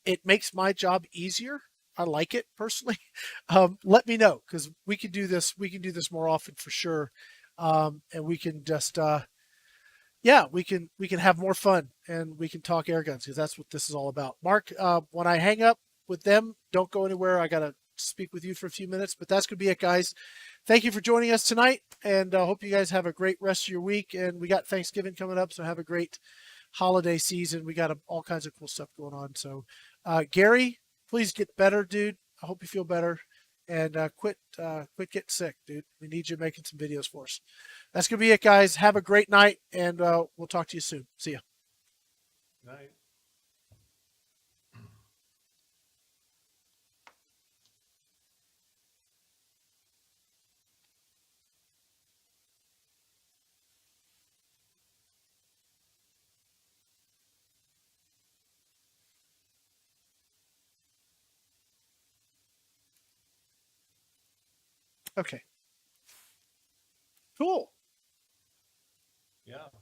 it makes my job easier. I like it personally. Let me know because we can do this. We can do this more often for sure, and we can just yeah, we can have more fun and we can talk air guns because that's what this is all about. Mark, when I hang up with them, don't go anywhere. I gotta speak with you for a few minutes, but that's gonna be it, guys. Thank you for joining us tonight, and I hope you guys have a great rest of your week. And we got Thanksgiving coming up, so have a great holiday season. We got all kinds of cool stuff going on. So, Gary, please get better, dude. I hope you feel better, and quit getting sick, dude. We need you making some videos for us. That's gonna be it, guys. Have a great night, and we'll talk to you soon. See ya. Night. Okay. Cool. Yeah.